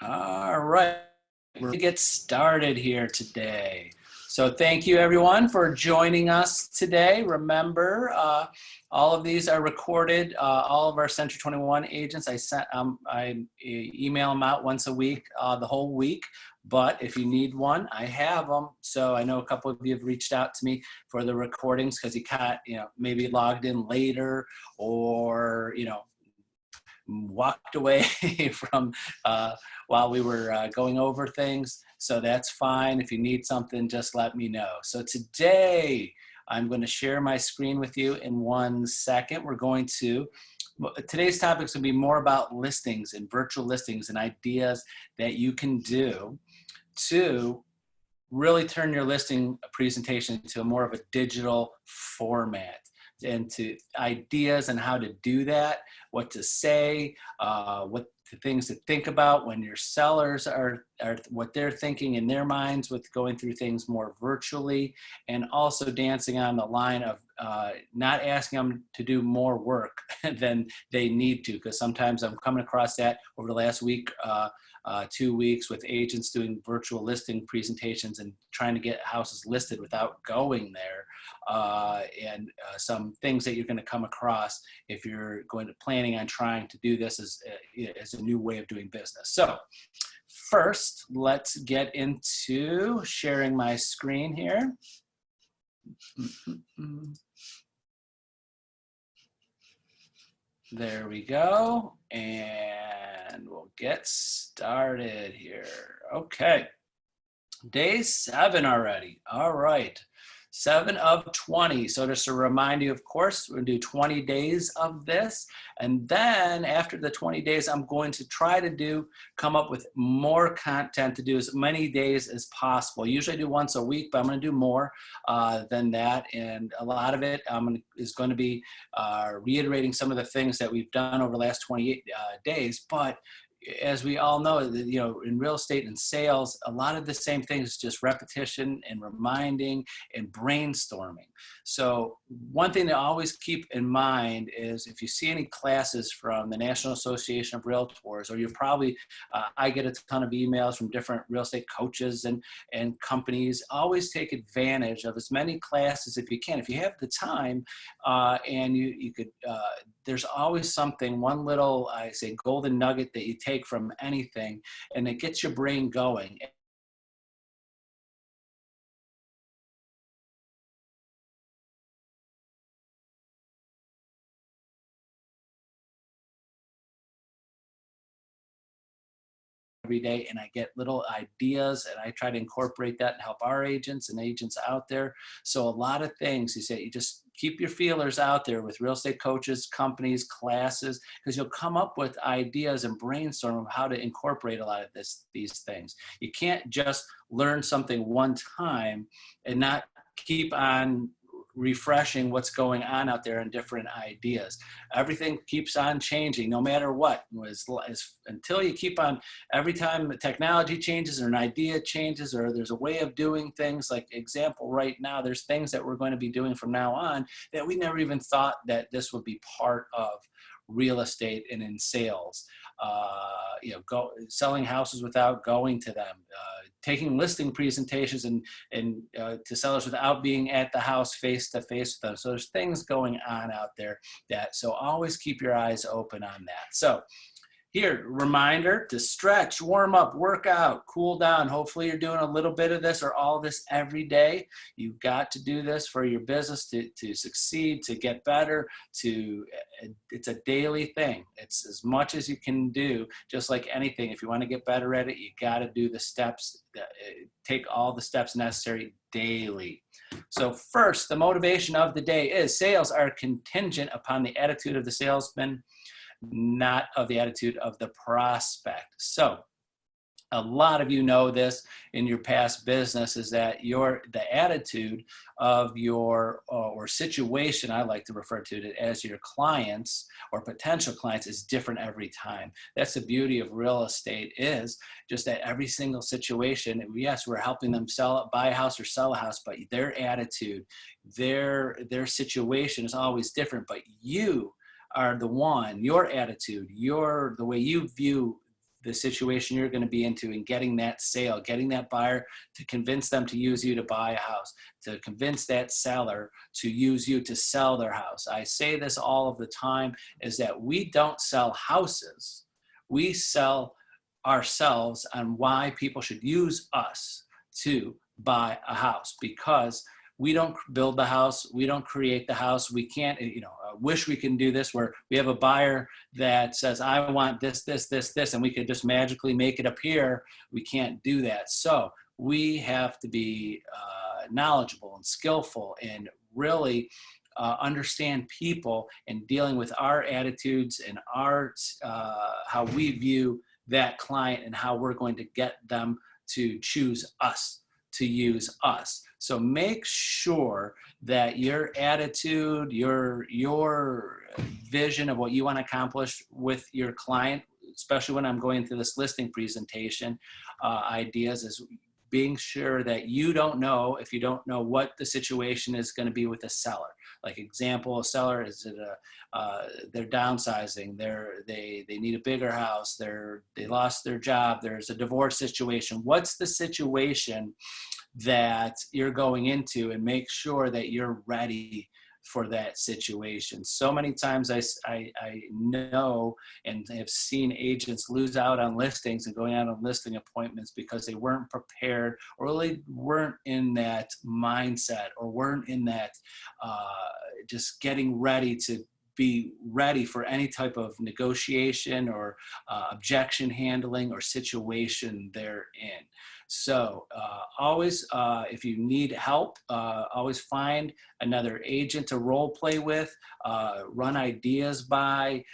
All right, we're going to get started here today. So thank you everyone for joining us today. Remember, all of these are recorded. All of our Century 21 agents, I email them out once a week, the whole week. But if you need one, I have them. So I know a couple of you have reached out to me for the recordings because you can't, maybe logged in later or, walked away from while we were going over things. So that's fine. If you need something, just let me know. So today, I'm going to share my screen with you in 1 second. Today's topic is going to be more about listings and virtual listings and ideas that you can do to really turn your listing presentation into more of a digital format, and to ideas on how to do that, what to say, what the things to think about when your sellers are what they're thinking in their minds with going through things more virtually, and also dancing on the line of not asking them to do more work than they need to, because sometimes I'm coming across that over the last week, 2 weeks, with agents doing virtual listing presentations and trying to get houses listed without going there, and some things that you're going to come across if you're planning on trying to do this as a new way of doing business. So first, let's get into sharing my screen here. There we go. And we'll get started here. Okay. Day 7 already. All right. 7 of 20. So just to remind you, of course, we're going to do 20 days of this. And then after the 20 days, I'm going to try to come up with more content to do as many days as possible. Usually I do once a week, but I'm going to do more than that. And a lot of it is going to be reiterating some of the things that we've done over the last 28 days. But as we all know, in real estate and sales, a lot of the same things, just repetition and reminding and brainstorming. So one thing to always keep in mind is if you see any classes from the National Association of Realtors, or you're probably, I get a ton of emails from different real estate coaches and companies, always take advantage of as many classes if you can. If you have the time and you could, there's always something, one little, I say, golden nugget that you take from anything, and it gets your brain going. Every day, and I get little ideas, and I try to incorporate that and help our agents and agents out there. So a lot of things, you just keep your feelers out there with real estate coaches, companies, classes, because you'll come up with ideas and brainstorm of how to incorporate a lot of these things. You can't just learn something one time and not keep on refreshing what's going on out there and different ideas. Everything keeps on changing no matter what. Until you keep on, every time the technology changes or an idea changes or there's a way of doing things, like example right now, there's things that we're going to be doing from now on that we never even thought that this would be part of real estate and in sales. Selling houses without going to them, taking listing presentations and to sellers without being at the house face to face with them. So there's things going on out there so always keep your eyes open on that. So here, reminder to stretch, warm up, work out, cool down. Hopefully you're doing a little bit of this or all of this every day. You've got to do this for your business to succeed, to get better, it's a daily thing. It's as much as you can do, just like anything. If you want to get better at it, you got to do the steps, take all the steps necessary daily. So first, the motivation of the day is sales are contingent upon the attitude of the salesman, not of the attitude of the prospect. So a lot of you know this in your past business, is that the attitude of your or situation, I like to refer to it as your clients or potential clients, is different every time. That's the beauty of real estate, is just that every single situation, yes, we're helping them buy a house or sell a house, but their attitude, their situation is always different. But you are the one, your attitude, the way you view the situation you're going to be into and getting that sale, getting that buyer to convince them to use you to buy a house, to convince that seller to use you to sell their house. I say this all of the time, is that we don't sell houses. We sell ourselves on why people should use us to buy a house, because we don't build the house, we don't create the house. We can't, wish we can do this where we have a buyer that says, I want this, this, this, this, and we could just magically make it appear. We can't do that. So we have to be knowledgeable and skillful and really understand people and dealing with our attitudes and our how we view that client and how we're going to get them to choose us, to use us. So make sure that your attitude, your vision of what you want to accomplish with your client, especially when I'm going through this listing presentation ideas, is being sure that you don't know, if you don't know what the situation is going to be with a seller. Like example, a seller is they're downsizing, they need a bigger house, they lost their job, there's a divorce situation. What's the situation that you're going into, and make sure that you're ready for that situation. So many times I know and have seen agents lose out on listings and going out on listing appointments because they weren't prepared, or really weren't in that mindset, or weren't in that just getting ready to be ready for any type of negotiation or objection handling or situation they're in. So always, if you need help, always find another agent to role play with, run ideas by.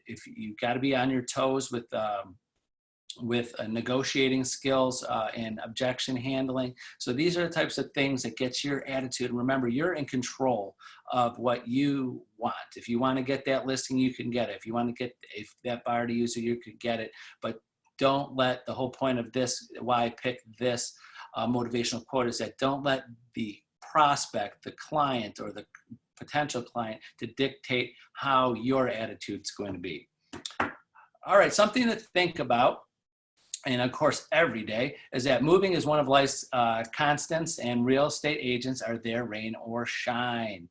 If you've got to be on your toes with negotiating skills and objection handling. So these are the types of things that gets your attitude. And remember, you're in control of what you want. If you want to get that listing, you can get it. If you want to get that buyer to use it, you can get it. But don't let, the whole point of this, why I picked this motivational quote, is that don't let the prospect, the client, or the potential client to dictate how your attitude's going to be. All right, something to think about, and of course every day, is that moving is one of life's constants, and real estate agents are there rain or shine.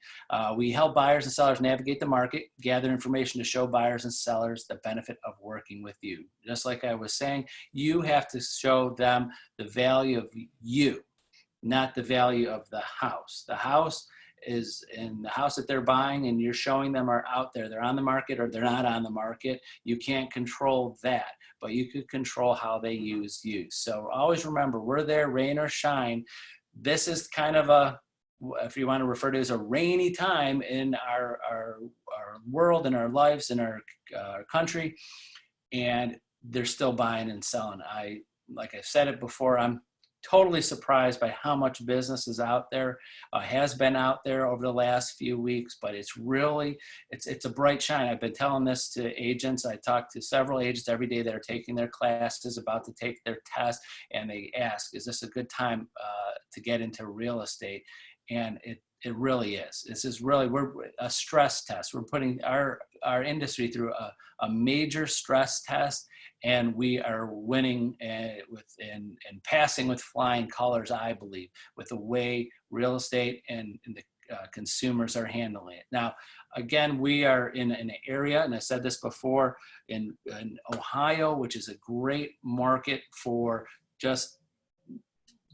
We help buyers and sellers navigate the market, gather information to show buyers and sellers the benefit of working with you. Just like I was saying, you have to show them the value of you, not the value of the house. The house is in the house that they're buying, and you're showing them are out there. They're on the market or they're not on the market. You can't control that, but you could control how they use you. So always remember, we're there, rain or shine. This is kind of a, if you want to refer to it as a rainy time in our world, in our lives, in our country, and they're still buying and selling. Like I said it before, I'm totally surprised by how much business is out there, has been out there over the last few weeks, but it's really, it's a bright shine. I've been telling this to agents. I talk to several agents every day that are taking their classes, about to take their test, and they ask, is this a good time to get into real estate? And it really is. This is really, we're a stress test. We're putting our industry through a major stress test, and we are winning and passing with flying colors, I believe, with the way real estate and the consumers are handling it. Now, again, we are in an area, and I said this before, in Ohio, which is a great market for just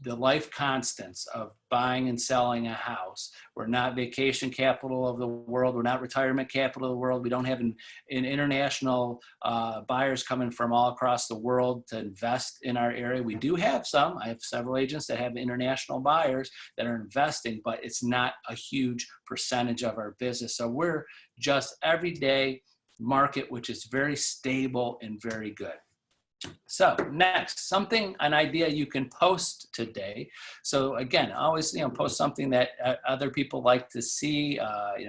the life constants of buying and selling a house. We're not vacation capital of the world. We're not retirement capital of the world. We don't have an international buyers coming from all across the world to invest in our area. We do have some. I have several agents that have international buyers that are investing, but it's not a huge percentage of our business. So we're just everyday market, which is very stable and very good. So next, an idea you can post today. So again, always, post something that other people like to see,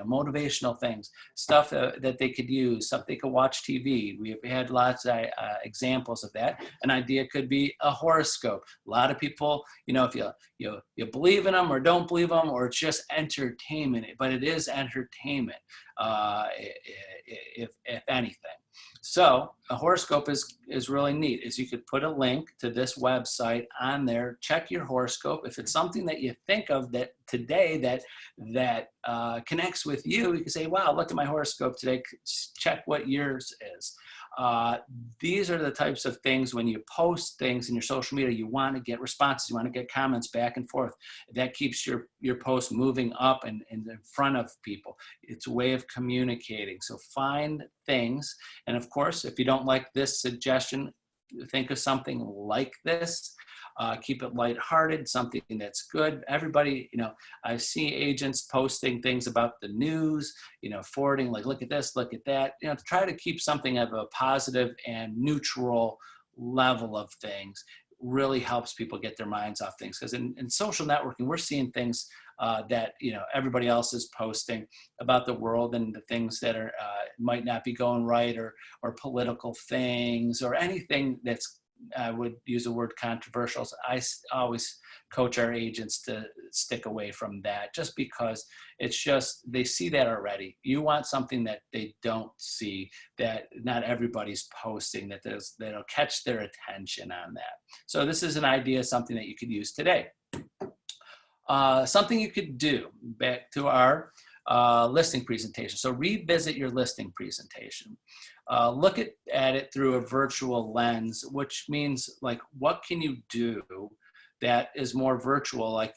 motivational things, stuff that they could use, something they could watch TV. We've had lots of examples of that. An idea could be a horoscope. A lot of people, if you believe in them or don't believe them, or it's just entertainment, but it is entertainment, if anything. So a horoscope is really neat. Is you could put a link to this website on there. Check your horoscope. If it's something that you think of that today that connects with you, you can say, "Wow, look at my horoscope today. Check what yours is." These are the types of things when you post things in your social media, you want to get responses, you want to get comments back and forth. That keeps your post moving up and in front of people. It's a way of communicating. So find things. And of course, if you don't like this suggestion, think of something like this. Keep it lighthearted, something that's good. Everybody, I see agents posting things about the news, forwarding, like, look at this, look at that, to try to keep something of a positive and neutral level of things really helps people get their minds off things. Because in social networking, we're seeing things that, everybody else is posting about the world and the things that are might not be going right, or political things, or anything that's, I would use the word controversial. So I always coach our agents to stick away from that, just because it's just, they see that already. You want something that they don't see, that not everybody's posting, that'll catch their attention on that. So this is an idea, something that you could use today. Something you could do, back to our listing presentation. So revisit your listing presentation. Look at it through a virtual lens, which means, like, what can you do that is more virtual? Like,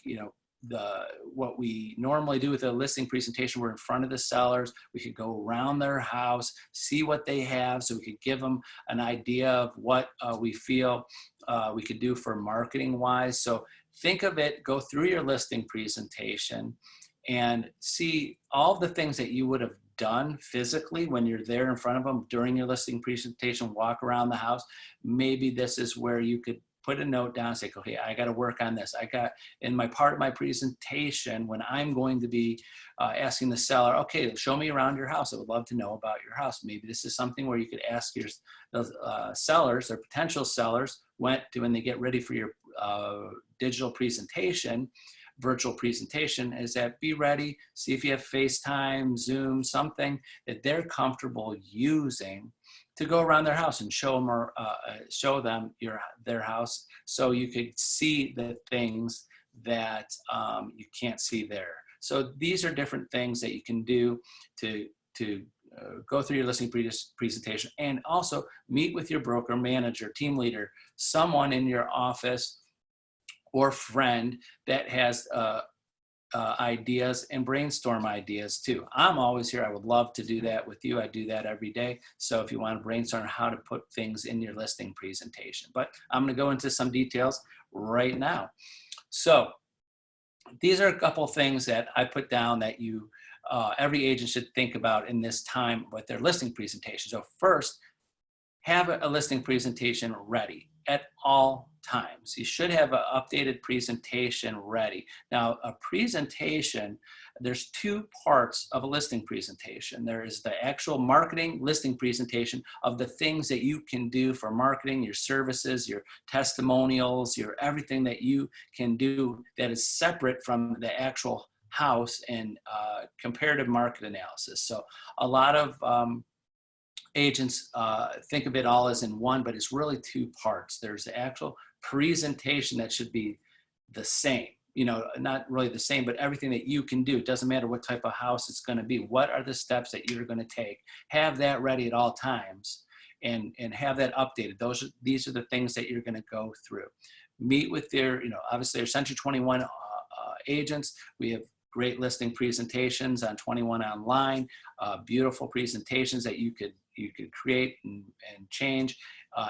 what we normally do with a listing presentation, we're in front of the sellers. We could go around their house, see what they have, so we could give them an idea of what we feel we could do for marketing wise. So think of it, go through your listing presentation and see all the things that you would have done physically when you're there in front of them during your listing presentation. Walk around the house. Maybe this is where you could put a note down and say, okay, I got to work on this. I got, in my part of my presentation, when I'm going to be asking the seller, okay, show me around your house. I would love to know about your house. Maybe this is something where you could ask your sellers or potential sellers when they get ready for your digital presentation, virtual presentation, is that be ready, see if you have FaceTime, Zoom, something that they're comfortable using to go around their house and show them their house, so you could see the things that you can't see there. So these are different things that you can do to go through your listing presentation, and also meet with your broker, manager, team leader, someone in your office or friend that has ideas, and brainstorm ideas too. I'm always here. I would love to do that with you. I do that every day. So if you want to brainstorm how to put things in your listing presentation, but I'm going to go into some details right now. So these are a couple of things that I put down that every agent should think about in this time with their listing presentation. So first, have a listing presentation ready at all times. You should have an updated presentation ready. Now, a presentation, there's two parts of a listing presentation. There is the actual marketing listing presentation of the things that you can do for marketing, your services, your testimonials, your everything that you can do that is separate from the actual house, and comparative market analysis. So a lot of agents think of it all as in one, but it's really two parts. There's the actual presentation that should be the same, not really the same, but everything that you can do. It doesn't matter what type of house it's going to be. What are the steps that you're going to take? Have that ready at all times, and have that updated. These are the things that you're going to go through. Meet with their, obviously our Century 21 agents. We have great listing presentations on 21 Online, beautiful presentations that you could create and change.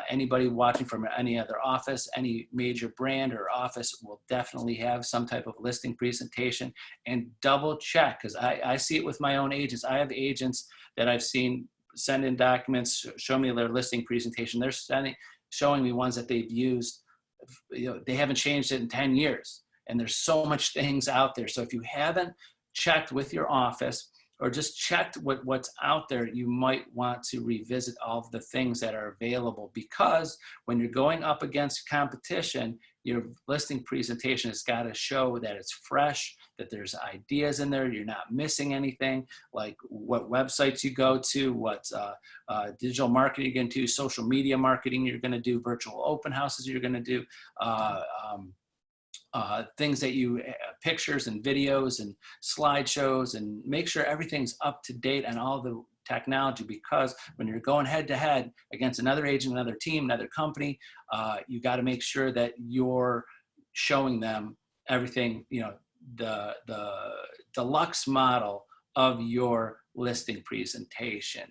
Anybody watching from any other office, any major brand or office will definitely have some type of listing presentation, and double check, because I see it with my own agents. I have agents that I've seen send in documents, show me their listing presentation. They're showing me ones that they've used, they haven't changed it in 10 years. And there's so much things out there. So if you haven't checked with your office or just checked what's out there, you might want to revisit all of the things that are available, because when you're going up against competition, your listing presentation has got to show that it's fresh, that there's ideas in there, you're not missing anything, like what websites you go to, what digital marketing you're going to do, social media marketing you're going to do, virtual open houses you're going to do, things that you, pictures and videos and slideshows, and make sure everything's up to date on all the technology, because when you're going head to head against another agent, another team, another company, you got to make sure that you're showing them everything, you know, the deluxe model of your listing presentation.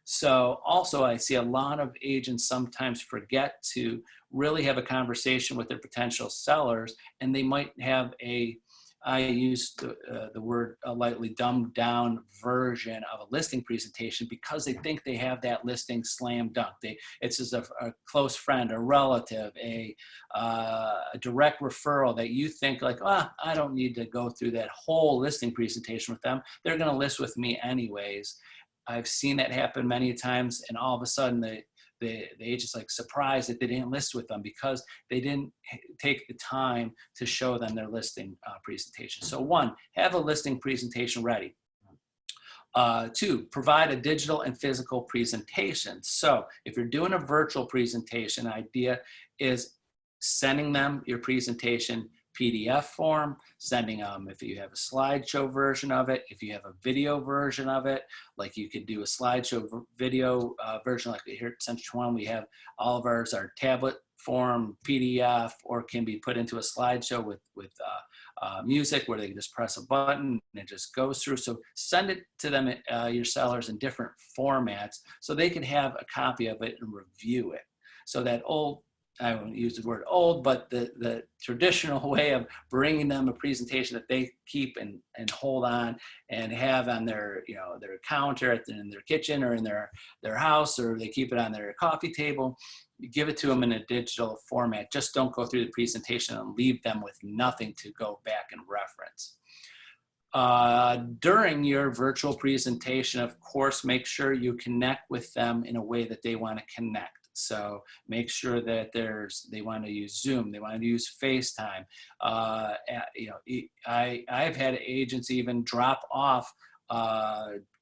So also, I see a lot of agents sometimes forget to really have a conversation with their potential sellers, and they might have I use the word lightly, dumbed down version of a listing presentation, because they think they have that listing slam dunk. It's just a close friend, a relative, a direct referral that you think like, I don't need to go through that whole listing presentation with them. They're going to list with me anyways. I've seen that happen many times, and all of a sudden the agent's like surprised that they didn't list with them because they didn't take the time to show them their listing presentation. So 1, have a listing presentation ready. 2, provide a digital and physical presentation. So if you're doing a virtual presentation, idea is sending them your presentation PDF form, sending them if you have a slideshow version of it, if you have a video version of it, like you could do a slideshow video version, like here at Central One, we have all of ours are tablet form PDF, or can be put into a slideshow with music, where they can just press a button and it just goes through. So send it to them, your sellers, in different formats, so they can have a copy of it and review it. So that old, I won't use the word old, but the traditional way of bringing them a presentation that they keep and hold on and have on their, you know, their counter in their kitchen or in their house, or they keep it on their coffee table. You give it to them in a digital format. Just don't go through the presentation and leave them with nothing to go back and reference. During your virtual presentation, of course, make sure you connect with them in a way that they want to connect. So make sure that they want to use Zoom, they want to use FaceTime. You know, I've had agents even drop off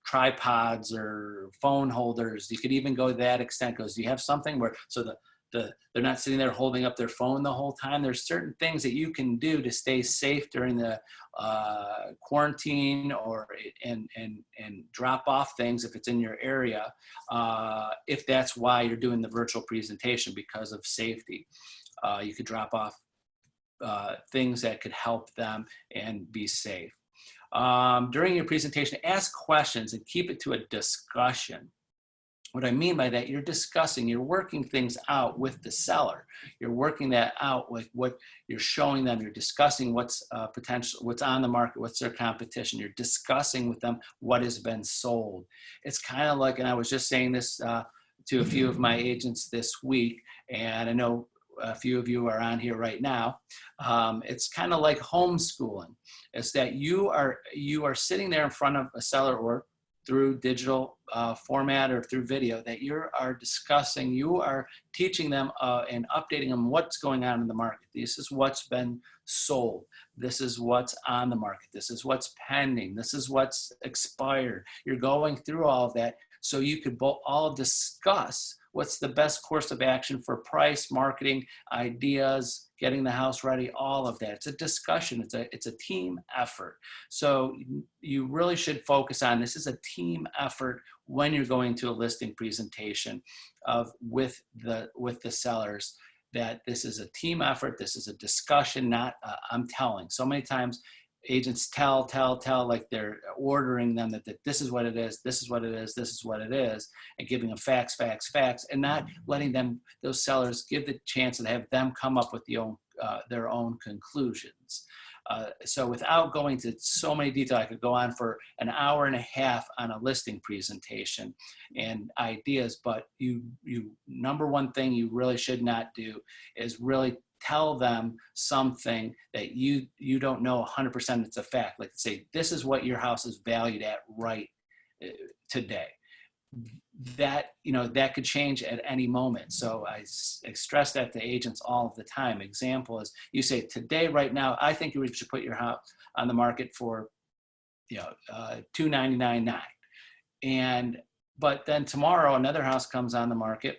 tripods or phone holders. You could even go to that extent, because you have something where, so they're not sitting there holding up their phone the whole time. There's certain things that you can do to stay safe during the quarantine, or and drop off things if it's in your area, if that's why you're doing the virtual presentation, because of safety. You could drop off things that could help them and be safe. During your presentation, ask questions and keep it to a discussion. What I mean by that, you're discussing, you're working things out with the seller. You're working that out with what you're showing them. You're discussing what's potential, what's on the market, what's their competition. You're discussing with them what has been sold. It's kind of like, and I was just saying this to a few of my agents this week, and I know a few of you are on here right now. It's kind of like homeschooling. It's that you are sitting there in front of a seller, or through digital format or through video, that you are discussing, you are teaching them and updating them what's going on in the market. This is what's been sold. This is what's on the market. This is what's pending. This is what's expired. You're going through all of that, so you could all discuss what's the best course of action for price, marketing, ideas, getting the house ready, all of that. It's a discussion. It's a team effort. So you really should focus on, this is a team effort when you're going to a listing presentation with the sellers, that this is a team effort. This is a discussion, not I'm telling. So many times agents tell, like they're ordering them that this is what it is, this is what it is, this is what it is, and giving them facts, and not letting them, those sellers, give the chance to have them come up with their own conclusions. So without going to so many details, I could go on for an hour and a half on a listing presentation and ideas, but number one thing you really should not do is really tell them something that you don't know 100% it's a fact. Like say, this is what your house is valued at right today. That, that could change at any moment. So I stress that to agents all of the time. Example is, you say today, right now, I think you should put your house on the market for, $299.9. But then tomorrow another house comes on the market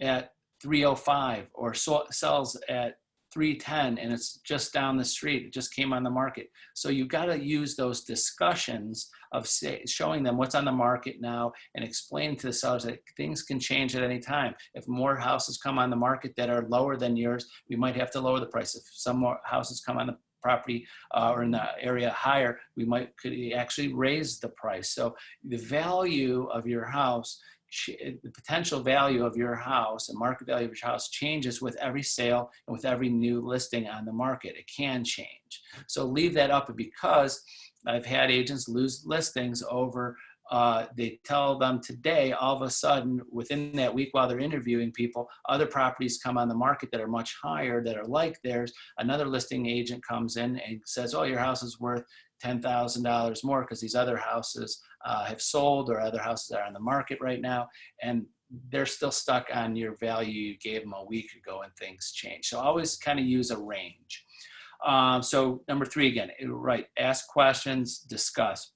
at 305, or sells at 310, and it's just down the street. It just came on the market. So you got to use those discussions of showing them what's on the market now, and explaining to the sellers that things can change at any time. If more houses come on the market that are lower than yours, we might have to lower the price. If some more houses come on the property or in the area higher, we could actually raise the price. So the value of your house, the potential value of your house and market value of your house changes with every sale and with every new listing on the market. It can change. So leave that up, because I've had agents lose listings over, they tell them today, all of a sudden within that week while they're interviewing people, other properties come on the market that are much higher, that are like theirs. Another listing agent comes in and says, oh, your house is worth $10,000 more because these other houses have sold, or other houses are on the market right now, and they're still stuck on your value you gave them a week ago, and things change. So always kind of use a range. So number 3, again, right, ask questions, discuss.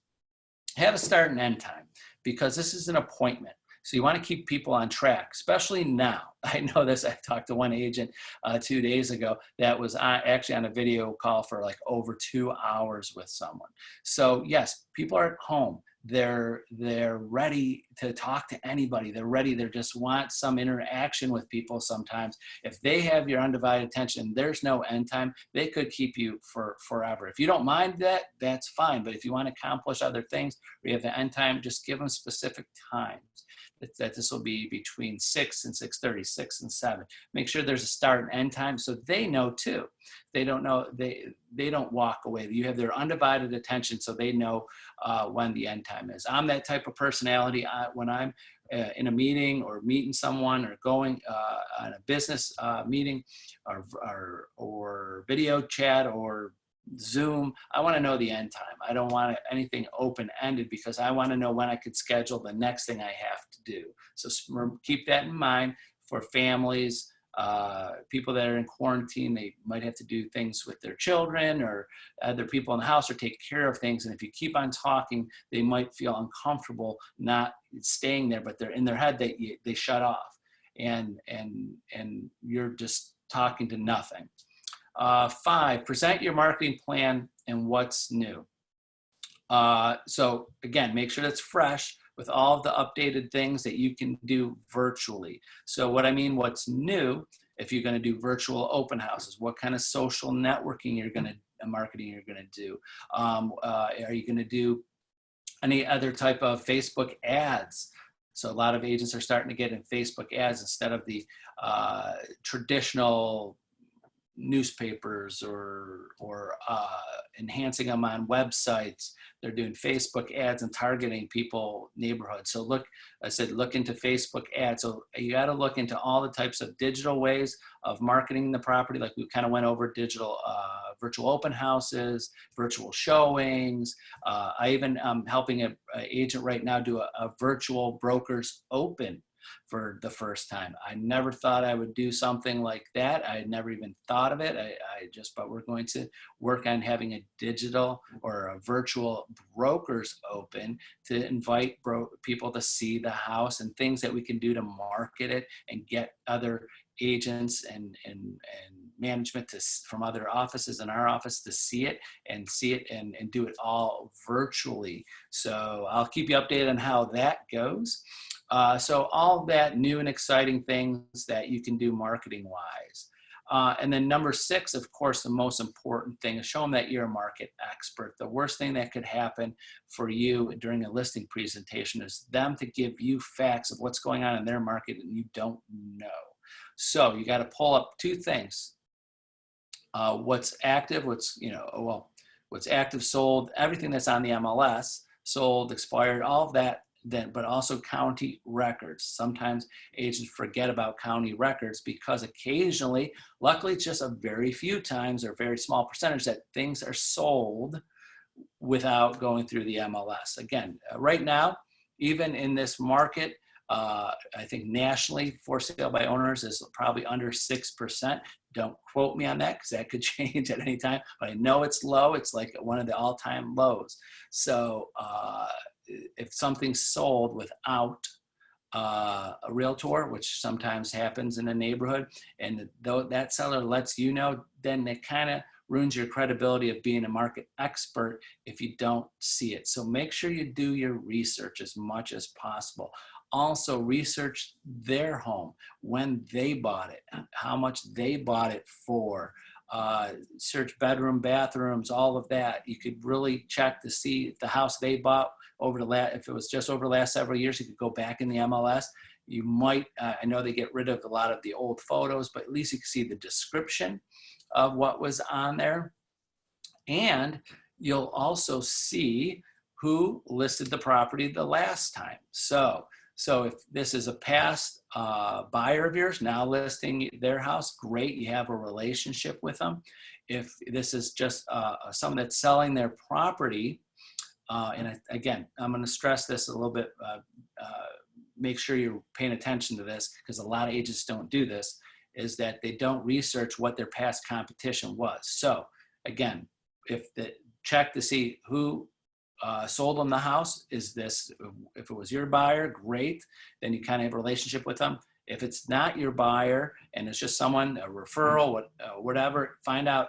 Have a start and end time, because this is an appointment. So you want to keep people on track, especially now. I know this. I talked to one agent 2 days ago that was actually on a video call for like over 2 hours with someone. So yes, people are at home. They're ready to talk to anybody. They're ready. They just want some interaction with people sometimes. If they have your undivided attention, there's no end time. They could keep you for forever. If you don't mind that, that's fine. But if you want to accomplish other things, or you have the end time, just give them specific times. That this will be between 6 and 6:30, 6 and 7. Make sure there's a start and end time, so they know too. They don't know, they don't walk away. You have their undivided attention, so they know when the end time is. I'm that type of personality. When I'm in a meeting or meeting someone, or going on a business meeting, or video chat, or Zoom, I want to know the end time. I don't want anything open-ended, because I want to know when I could schedule the next thing I have to do. So keep that in mind for families, people that are in quarantine. They might have to do things with their children or other people in the house, or take care of things. And if you keep on talking, they might feel uncomfortable not staying there, but they're in their head, they shut off, and you're just talking to nothing. 5, present your marketing plan and what's new. So again, make sure that's fresh with all of the updated things that you can do virtually. So what I mean, what's new, if you're going to do virtual open houses, what kind of social networking marketing you're going to do. Are you going to do any other type of Facebook ads? So a lot of agents are starting to get in Facebook ads instead of the traditional newspapers or enhancing them on websites. They're doing Facebook ads and targeting people, neighborhoods. So look into Facebook ads. So you got to look into all the types of digital ways of marketing the property. Like we kind of went over digital, virtual open houses, virtual showings. I even am helping an agent right now do a virtual brokers open for the first time. I never thought I would do something like that. I had never even thought of it. But we're going to work on having a digital or a virtual brokers open to invite people to see the house, and things that we can do to market it and get other agents and management from other offices in our office to see it and do it all virtually. So I'll keep you updated on how that goes. So all that new and exciting things that you can do marketing wise. And then number 6, of course, the most important thing is show them that you're a market expert. The worst thing that could happen for you during a listing presentation is them to give you facts of what's going on in their market and you don't know. So you got to pull up 2 things. What's active, what's active, sold, everything that's on the MLS, sold, expired, all of that. But also county records. Sometimes agents forget about county records because occasionally, luckily it's just a very few times or very small percentage that things are sold without going through the MLS. Again, right now, even in this market, I think nationally for sale by owners is probably under 6%. Don't quote me on that because that could change at any time, but I know it's low. It's like one of the all-time lows. So if something's sold without a realtor, which sometimes happens in a neighborhood, and though that seller lets you know, then it kind of ruins your credibility of being a market expert if you don't see it. So make sure you do your research as much as possible. Also research their home, when they bought it, how much they bought it for. Search bedroom, bathrooms, all of that. You could really check to see if the house they bought over the last, if it was just over the last several years, you could go back in the MLS. You might, I know they get rid of a lot of the old photos, but at least you can see the description of what was on there. And you'll also see who listed the property the last time. So if this is a past buyer of yours now listing their house, great, you have a relationship with them. If this is just someone that's selling their property, again, I'm going to stress this a little bit, make sure you're paying attention to this because a lot of agents don't do this, is that they don't research what their past competition was. So again, check to see who sold them the house. Is this, if it was your buyer, great, then you kind of have a relationship with them. If it's not your buyer and it's just someone, a referral, whatever, find out,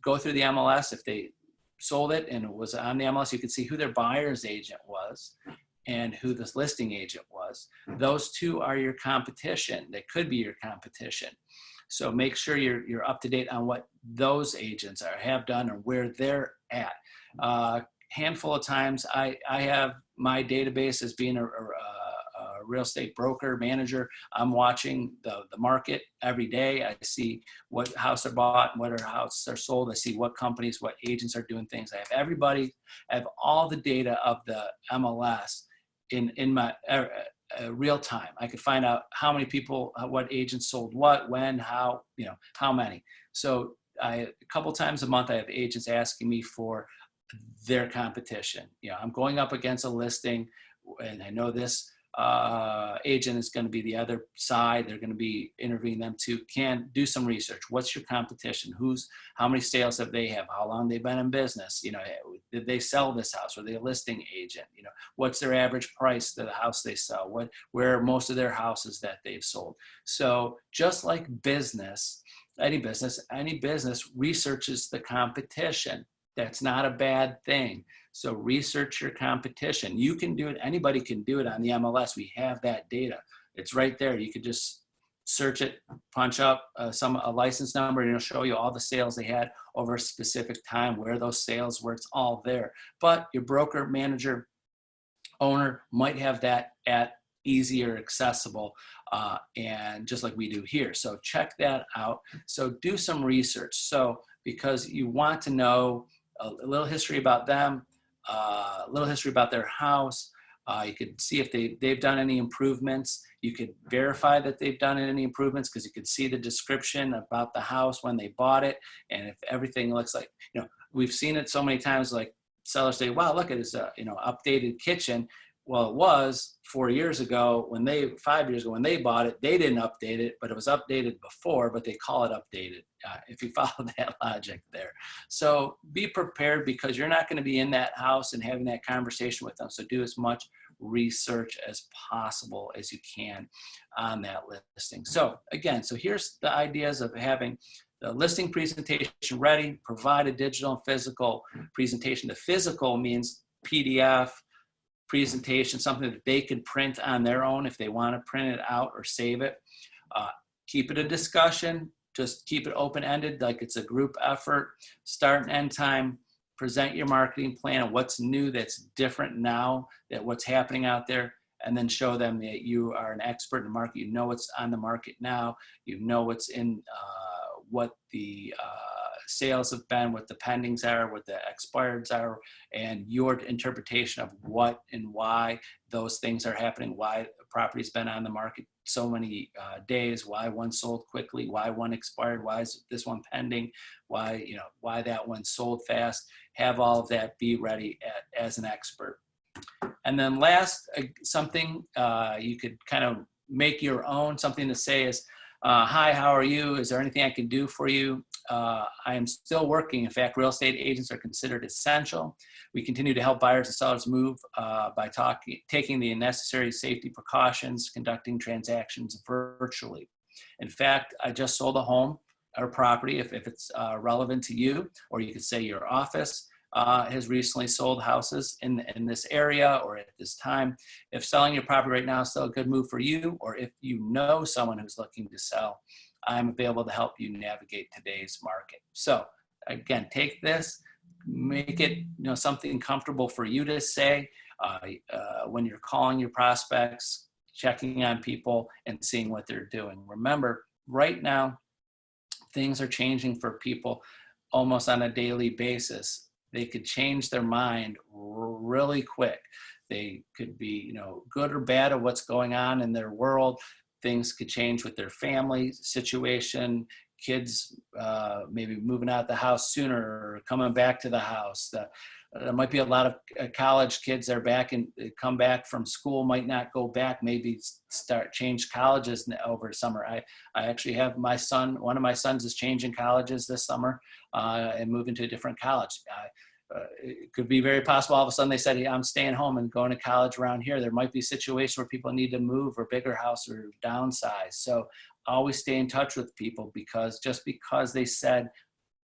go through the MLS. If they sold it and it was on the MLS, you can see who their buyer's agent was and who this listing agent was. Those two are your competition. They could be your competition. So make sure you're up to date on what those agents have done or where they're at. Handful of times I have my database as being a real estate broker manager. I'm watching the market every day. I see what house are bought, what houses are sold. I see what companies, what agents are doing things. I have all the data of the MLS in my real time. I could find out how many people, what agents sold what, when, how, how many. So a couple times a month I have agents asking me for their competition. I'm going up against a listing and I know this agent is going to be the other side. They're going to be interviewing them too. Can do some research. What's your competition? How many sales have they have? How long they've been in business? Did they sell this house? Are they a listing agent? What's their average price to the house they sell? Where are most of their houses that they've sold? So just like business, any business researches the competition. That's not a bad thing. So research your competition. You can do it. Anybody can do it on the MLS. We have that data. It's right there. You could just search it, punch up a license number, and it'll show you all the sales they had over a specific time, where those sales were. It's all there. But your broker, manager, owner might have that at easier accessible, and just like we do here. So check that out. So do some research. So because you want to know a little history about them, a little history about their house. You could see if they've done any improvements. You could verify that they've done any improvements because you could see the description about the house when they bought it. And if everything looks like, we've seen it so many times, like sellers say, wow, look at this, updated kitchen. Well, it was 4 years ago 5 years ago when they bought it, they didn't update it, but it was updated before, but they call it updated, if you follow that logic there. So be prepared because you're not going to be in that house and having that conversation with them. So do as much research as possible as you can on that listing. So again, here's the ideas of having the listing presentation ready, provide a digital and physical presentation. The physical means PDF, presentation, something that they can print on their own if they want to print it out or save it. Keep it a discussion, just keep it open-ended like it's a group effort. Start and end time, present your marketing plan and what's new that's different now, that what's happening out there, and then show them that you are an expert in the market. You know what's on the market now, you know what's in, what the sales have been, what the pendings are, what the expireds are, and your interpretation of what and why those things are happening, why the property's been on the market so many days, why one sold quickly, why one expired, why is this one pending, why that one sold fast. Have all of that be ready as an expert. And then last, something you could kind of make your own, something to say is, hi, how are you? Is there anything I can do for you? I am still working. In fact, real estate agents are considered essential. We continue to help buyers and sellers move by taking the necessary safety precautions, conducting transactions virtually. In fact, I just sold a home or property, if it's relevant to you, or you could say your office has recently sold houses in this area or at this time. If selling your property right now is still a good move for you, or if you know someone who's looking to sell, I'm available to help you navigate today's market. So again, take this, make it something comfortable for you to say when you're calling your prospects, checking on people and seeing what they're doing. Remember, right now, things are changing for people almost on a daily basis. They could change their mind really quick. They could be, good or bad of what's going on in their world. Things could change with their family situation, kids maybe moving out of the house sooner or coming back to the house. There might be a lot of college kids that are back and come back from school, might not go back, maybe change colleges over summer. I actually have my son, one of my sons is changing colleges this summer and moving to a different college. It could be very possible all of a sudden they said, hey, I'm staying home and going to college around here. There might be situations where people need to move or bigger house or downsize. So always stay in touch with people, because just because they said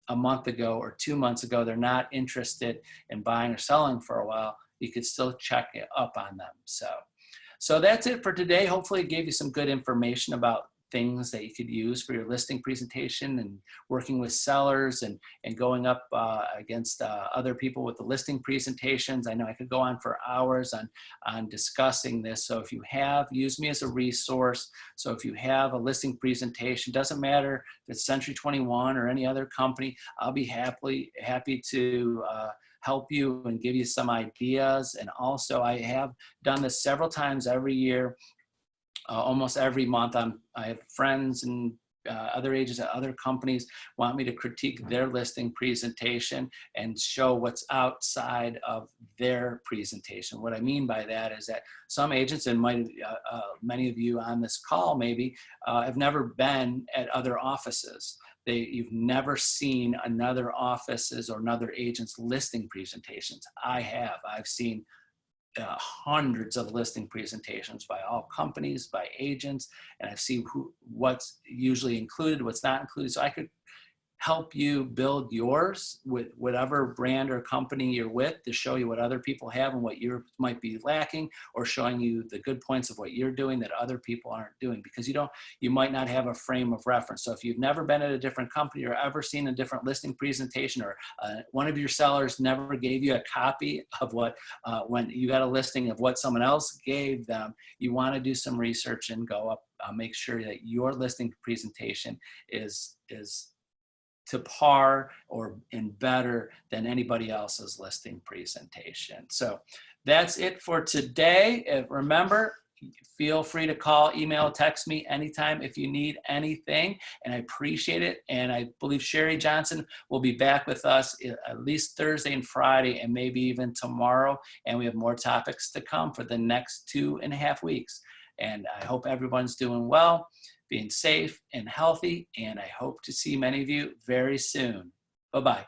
a month ago or 2 months ago they're not interested in buying or selling for a while, you could still check up on them. So that's it for today. Hopefully it gave you some good information about things that you could use for your listing presentation and working with sellers and going up against other people with the listing presentations. I know I could go on for hours on discussing this. So if you have, use me as a resource. So if you have a listing presentation, doesn't matter if it's Century 21 or any other company, I'll be happy to help you and give you some ideas. And also I have done this several times every year. Almost every month, I have friends and other agents at other companies want me to critique their listing presentation and show what's outside of their presentation. What I mean by that is that some agents, and many of you on this call maybe, have never been at other offices. You've never seen another office's or another agent's listing presentations. I have. I've seen hundreds of listing presentations by all companies, by agents, and I've seen what's usually included, what's not included. So I could help you build yours with whatever brand or company you're with, to show you what other people have and what you might be lacking, or showing you the good points of what you're doing that other people aren't doing, because you might not have a frame of reference. So if you've never been at a different company or ever seen a different listing presentation, or one of your sellers never gave you a copy of when you got a listing of what someone else gave them, you want to do some research and go up, make sure that your listing presentation is to par and better than anybody else's listing presentation. So that's it for today. Remember, feel free to call, email, text me anytime if you need anything, and I appreciate it. And I believe Sherry Johnson will be back with us at least Thursday and Friday, and maybe even tomorrow. And we have more topics to come for the next 2.5 weeks. And I hope everyone's doing well, being safe and healthy, and I hope to see many of you very soon. Bye-bye.